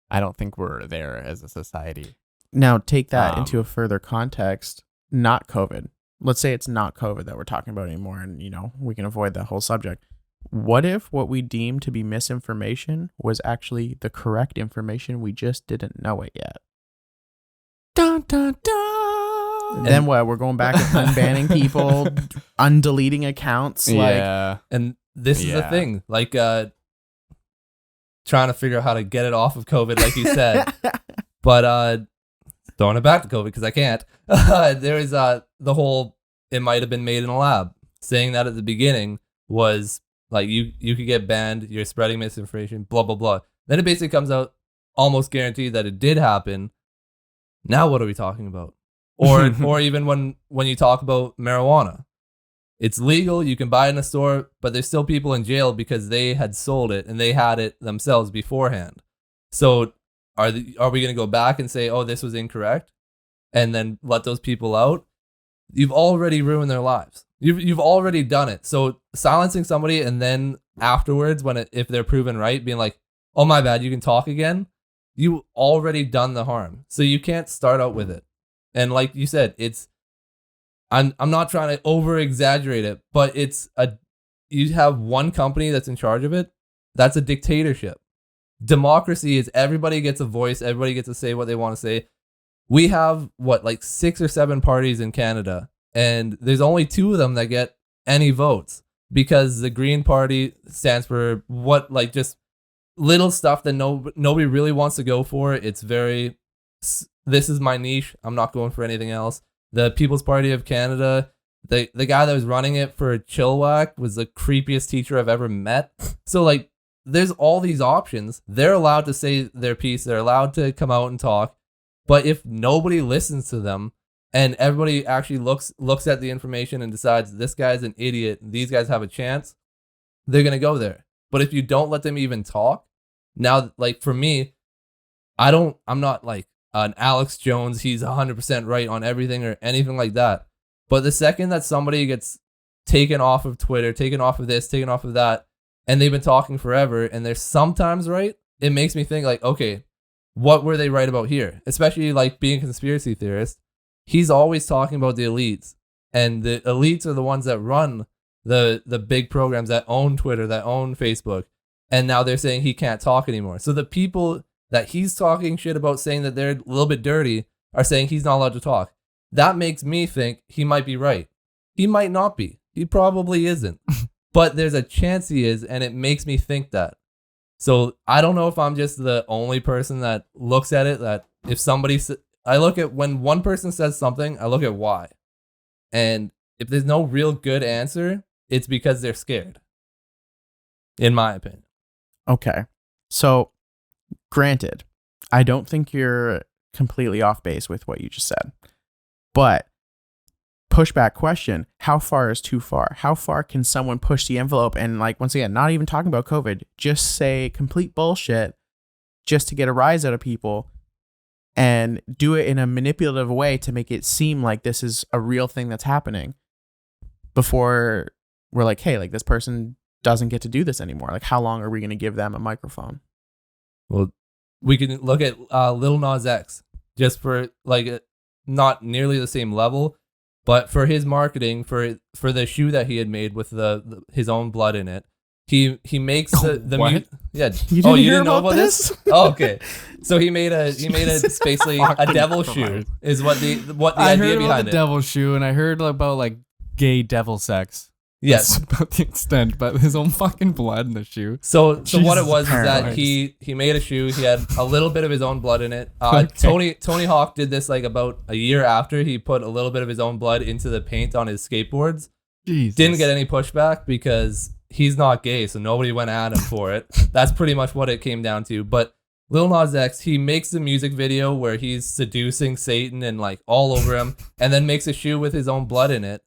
I don't think we're there as a society. Now take that into a further context. Not COVID. Let's say it's not COVID that we're talking about anymore, and we can avoid that whole subject. What if what we deemed to be misinformation was actually the correct information? We just didn't know it yet. Dun, dun, dun. And then what? We're going back and unbanning people, undeleting accounts. Yeah. And this is the Yeah. thing, like trying to figure out how to get it off of COVID, like you said. But throwing it back to COVID because I can't. There is the whole, it might have been made in a lab. Saying that at the beginning was like, you could get banned, you're spreading misinformation, blah, blah, blah. Then it basically comes out almost guaranteed that it did happen. Now what are we talking about? Or even when you talk about marijuana. It's legal, you can buy it in a store, but there's still people in jail because they had sold it and they had it themselves beforehand. So are we going to go back and say, oh, this was incorrect, and then let those people out? You've already ruined their lives. You've already done it. So silencing somebody and then afterwards, if they're proven right, being like, oh, my bad, you can talk again, you already done the harm. So you can't start out with it. And like you said, I'm not trying to over exaggerate it, but you have one company that's in charge of it. That's a dictatorship. Democracy is everybody gets a voice, everybody gets to say what they want to say. We have like 6 or 7 parties in Canada, and there's only 2 of them that get any votes because the Green Party stands for just little stuff that nobody really wants to go for. It's very, this is my niche, I'm not going for anything else. The People's Party of Canada, the guy that was running it for Chilliwack was the creepiest teacher I've ever met. So like, there's all these options. They're allowed to say their piece. They're allowed to come out and talk. But if nobody listens to them and everybody actually looks at the information and decides this guy's an idiot, these guys have a chance, they're going to go there. But if you don't let them even talk, now, like for me, I'm not like an Alex Jones, he's 100% right on everything or anything like that. But the second that somebody gets taken off of Twitter, taken off of this, taken off of that, and they've been talking forever and they're sometimes right, it makes me think like, okay, what were they right about here? Especially like being a conspiracy theorist, he's always talking about the elites, and the elites are the ones that run the big programs that own Twitter, that own Facebook, and now they're saying he can't talk anymore. So the people that he's talking shit about, saying that they're a little bit dirty, are saying he's not allowed to talk. That makes me think he might be right. He might not be. He probably isn't. But there's a chance he is, and it makes me think that. So I don't know if I'm just the only person that looks at it, that if somebody, I look at when one person says something, I look at why. And if there's no real good answer, it's because they're scared. In my opinion. Okay. So, granted, I don't think you're completely off base with what you just said. But pushback question, how far is too far? How far can someone push the envelope and, like, once again, not even talking about COVID, just say complete bullshit just to get a rise out of people and do it in a manipulative way to make it seem like this is a real thing that's happening before we're like, hey, like, this person doesn't get to do this anymore. Like, how long are we going to give them a microphone? Well, we can look at Lil Nas X, just for like not nearly the same level, but for his marketing, for the shoe that he had made with his own blood in it, he makes the What? yeah. You didn't know about this? Oh, okay. So he made a basically a devil shoe is what the I idea heard about behind the it. devil shoe, and I heard about like gay devil sex. Yes. That's about the extent, but his own fucking blood in the shoe. So what it Jesus was is that Christ. he made a shoe. He had a little bit of his own blood in it. Okay. Tony Hawk did this like about a year after. He put a little bit of his own blood into the paint on his skateboards. Jesus. Didn't get any pushback because he's not gay, so nobody went at him for it. That's pretty much what it came down to. But Lil Nas X, he makes a music video where he's seducing Satan and like all over him, and then makes a shoe with his own blood in it.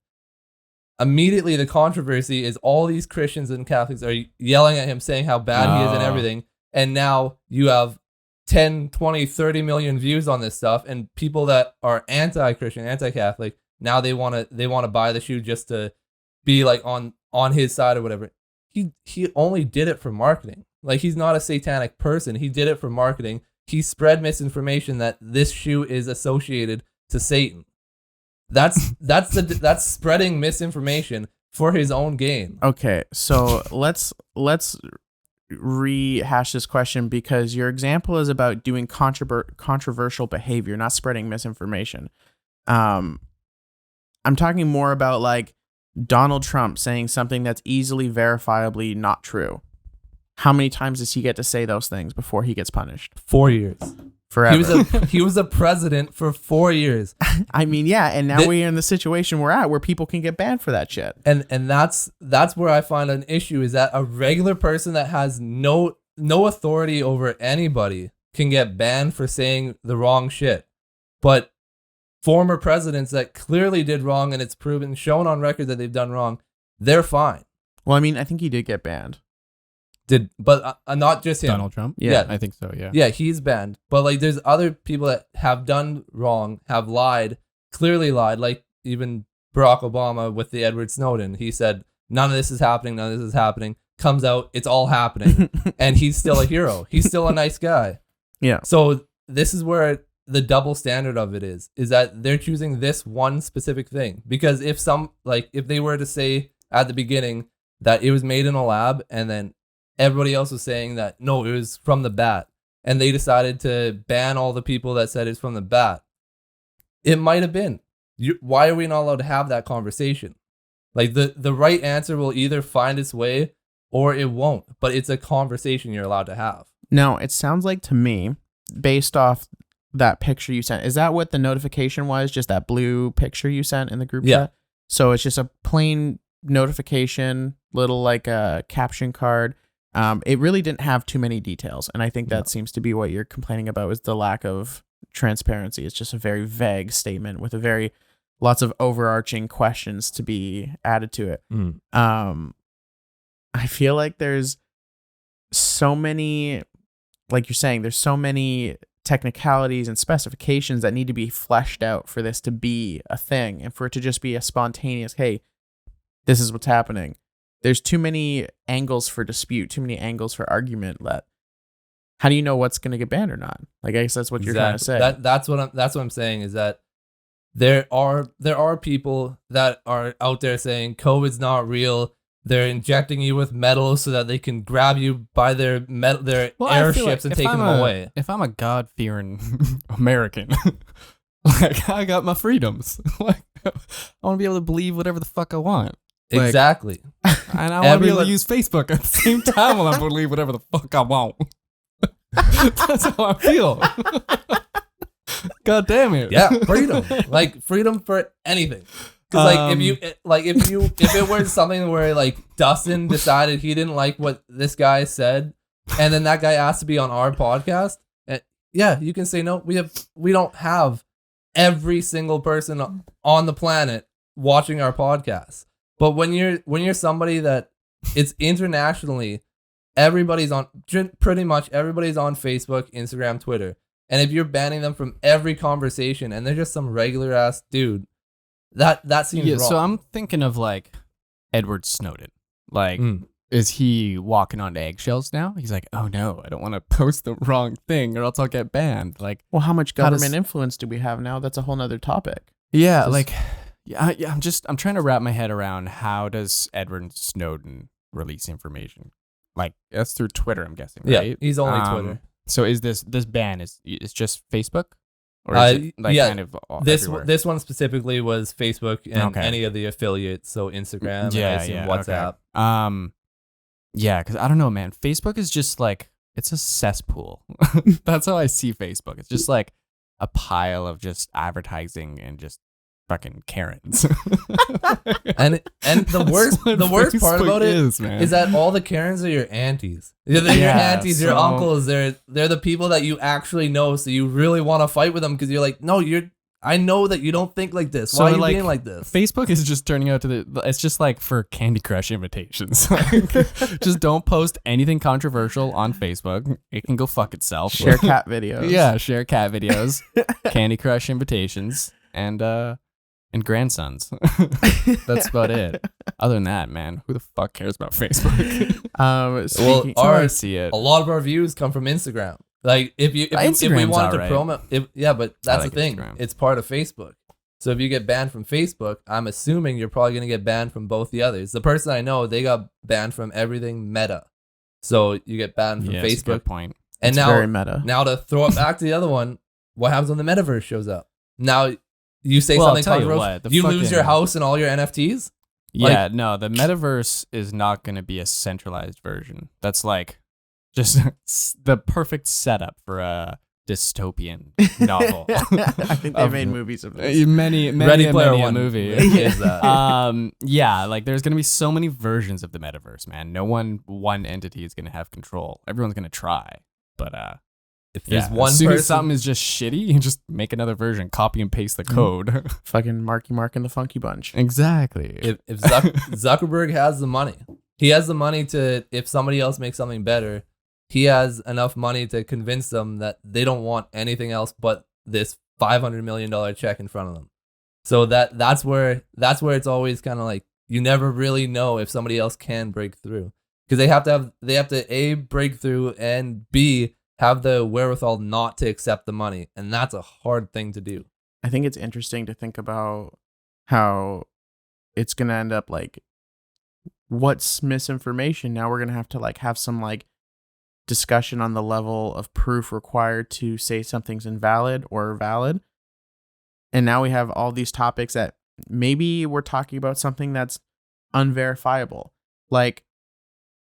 Immediately, the controversy is all these Christians and Catholics are yelling at him, saying how bad he is and everything. And now you have 10, 20, 30 million views on this stuff, and people that are anti-Christian, anti-Catholic, now they want to buy the shoe just to be like on his side or whatever. He only did it for marketing. Like, he's not a satanic person. He did it for marketing. He spread misinformation that this shoe is associated to Satan. That's spreading misinformation. for his own gain. Okay, so let's rehash this question, because your example is about doing controversial behavior, not spreading misinformation. I'm talking more about like Donald Trump saying something that's easily verifiably not true. How many times does he get to say those things before he gets punished? 4 years. Forever. He was a president for 4 years. I mean, yeah, and now we're in the situation we're at where people can get banned for that shit. And that's where I find an issue, is that a regular person that has no authority over anybody can get banned for saying the wrong shit. But former presidents that clearly did wrong, and it's shown on record that they've done wrong, they're fine. Well, I mean, I think he did get banned. But not just him. Donald Trump? Yeah. I think so, yeah. Yeah, he's banned. But like, there's other people that have done wrong, have lied, clearly lied. Like even Barack Obama with the Edward Snowden. He said, none of this is happening. None of this is happening. Comes out, it's all happening. And he's still a hero. He's still a nice guy. Yeah. So this is where the double standard of it is that they're choosing this one specific thing. Because if they were to say at the beginning that it was made in a lab, and then everybody else was saying that, no, it was from the bat, and they decided to ban all the people that said it's from the bat, it might have been. Why are we not allowed to have that conversation? Like, the right answer will either find its way or it won't, but it's a conversation you're allowed to have. Now, it sounds like to me, based off that picture you sent, is that what the notification was? Just that blue picture you sent in the group chat? So it's just a plain notification, little like a caption card. It really didn't have too many details, and I think that seems to be what you're complaining about, is the lack of transparency. It's just a very vague statement with lots of overarching questions to be added to it. I feel like there's so many, like you're saying, there's so many technicalities and specifications that need to be fleshed out for this to be a thing, and for it to just be a spontaneous, hey, this is what's happening. There's too many angles for dispute, too many angles for argument. How do you know what's going to get banned or not? Like, I guess that's what you're trying to say. That's what I'm saying, is that there are people that are out there saying COVID's not real. They're injecting you with metal so that they can grab you by their airships and take them away. If I'm a God-fearing American, like, I got my freedoms. Like, I want to be able to believe whatever the fuck I want. Like, exactly. And I want to be able to use Facebook at the same time while I believe whatever the fuck I want. That's how I feel. God damn it. Yeah, freedom. Like, freedom for anything. Because if it were something where like Dustin decided he didn't like what this guy said, and then that guy asked to be on our podcast, yeah, you can say no. We don't have every single person on the planet watching our podcast. But when you're somebody that it's internationally, pretty much everybody's on Facebook, Instagram, Twitter. And if you're banning them from every conversation and they're just some regular ass dude, that seems wrong. So I'm thinking of like Edward Snowden. Like, is he walking onto eggshells now? He's like, oh no, I don't want to post the wrong thing or else I'll get banned. Like, well, how much government influence do we have now? That's a whole nother topic. Yeah, I'm trying to wrap my head around, how does Edward Snowden release information? Like, that's through Twitter, I'm guessing, right? Yeah, he's only Twitter. So is this ban is just Facebook? Or is it kind of everywhere? This one specifically was Facebook and any of the affiliates, so Instagram, and WhatsApp. Okay. Yeah, because I don't know, man. Facebook is just like, it's a cesspool. That's how I see Facebook. It's just like a pile of just advertising and just fucking Karens. and the worst part about it is that all the Karens are your aunties. They're your aunties, your uncles. They're the people that you actually know, so you really want to fight with them because you're like, no, I know that you don't think like this. Why are you being like this? Facebook is just turning out it's just like for Candy Crush invitations. Like, just don't post anything controversial on Facebook. It can go fuck itself. Share cat videos. Yeah, share cat videos, Candy Crush invitations, and grandsons. That's about it. Other than that, man, who the fuck cares about Facebook? I see it. A lot of our views come from Instagram. Like, if we wanted to promote, but that's the thing. Instagram. It's part of Facebook. So if you get banned from Facebook, I'm assuming you're probably going to get banned from both the others. The person I know, they got banned from everything Meta. So you get banned from Yeah, that's a Facebook. good point. And It's now, very meta. now to throw it back to the other one, what happens when the metaverse shows up? Now you say Well, I'll something tell you controversial. what, the You lose your fucking- house and all your NFTs? Yeah, no, the metaverse is not going to be a centralized version. That's like just the perfect setup for a dystopian novel. I think they Of- made movies of this. many Ready a Player many a One movie. is that. Yeah, like there's gonna be so many versions of the metaverse, man. No one entity is gonna have control. Everyone's gonna try, but If there's yeah, one as soon as person, something is just shitty, you can just make another version, copy and paste the code. Fucking Marky Mark and the Funky Bunch. Exactly. if Zuckerberg has the money, he has the money to, if somebody else makes something better, he has enough money to convince them that they don't want anything else but this $500 million check in front of them. So that's where it's always kind of like, you never really know if somebody else can break through, because they have to A, break through, and B, have the wherewithal not to accept the money. And that's a hard thing to do. I think it's interesting to think about how it's going to end up like, what's misinformation? Now we're going to have some like discussion on the level of proof required to say something's invalid or valid. And now we have all these topics that maybe we're talking about something that's unverifiable. Like,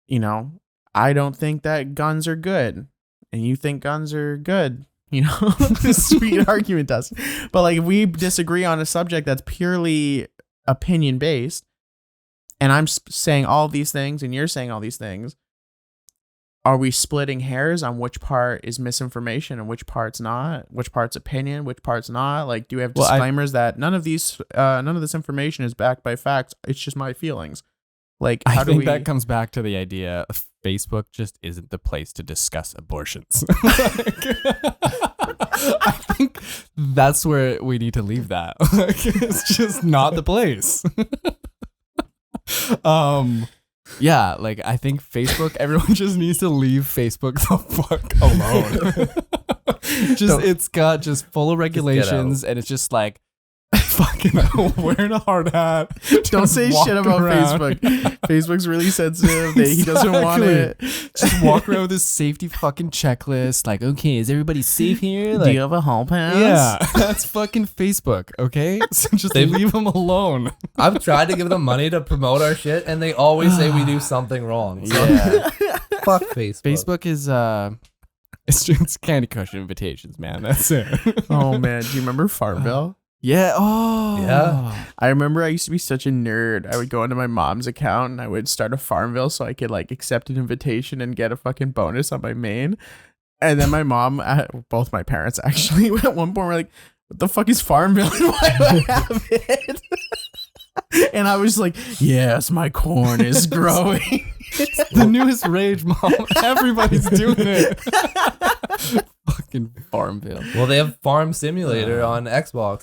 you know, I don't think that guns are good, and you think guns are good. You know, sweet argument does. But like, if we disagree on a subject that's purely opinion based, and I'm saying all these things and you're saying all these things, are we splitting hairs on which part is misinformation and which part's not? Which part's opinion? Which part's not? Like, do we have disclaimers that none of this information is backed by facts? It's just my feelings. Like, how I think that comes back to the idea of Facebook just isn't the place to discuss abortions. I think that's where we need to leave that. Like, it's just not the place. Yeah, like I think Facebook, everyone just needs to leave Facebook the fuck alone. It's got just full of regulations, and it's just like fucking wearing a hard hat. Don't say shit about Facebook. Facebook's really sensitive. He doesn't want it. Just walk around with this safety fucking checklist. Like, okay, is everybody safe here? Like, do you have a hall pass? yeah, that's fucking Facebook. Okay, so just leave them alone. I've tried to give them money to promote our shit, and they always say we do something wrong. So Yeah, fuck Facebook. Facebook is it's Candy Crush invitations, man. That's it. Oh man, do you remember Farmville? Yeah. Oh. Yeah. I remember I used to be such a nerd. I would go into my mom's account and I would start a Farmville so I could like accept an invitation and get a fucking bonus on my main. And then my mom, both my parents actually, at one point were like, "What the fuck is Farmville and why do I have it?" And I was like, "Yes, my corn is growing." The newest rage, mom. Everybody's doing it. Fucking Farmville. Well, they have Farm Simulator on Xbox.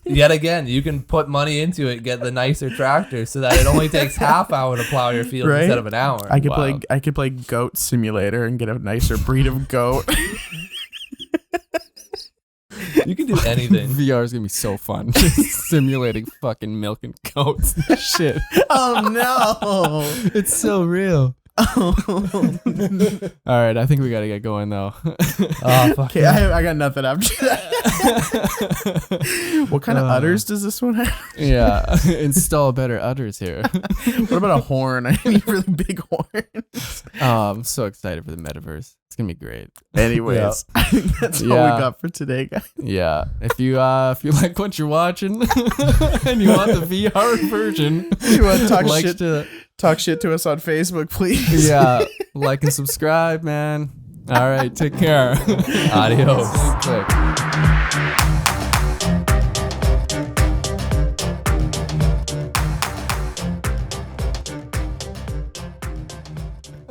You can put money into it, get the nicer tractor, so that it only takes half hour to plow your field Right? instead of an hour. I could Wow. play Goat Simulator and get a nicer breed of goat. You can do anything. VR is gonna be so fun. Just simulating fucking milking goats and shit. Oh no. It's so real. All right, I think we gotta get going though. Oh, fuck. Okay, I got nothing after that. What kind of udders does this one have? Yeah, install better udders here. What about a horn? I need really big horns. I'm so excited for the metaverse. It's gonna be great. Anyways, I think that's all we got for today, guys. Yeah, if you like what you're watching and you want the VR version, You want to talk to shit to us on Facebook, please. yeah, like and subscribe, man. All right, take care. Adios. Click.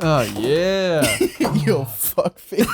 Oh yeah. Yo, fuck face.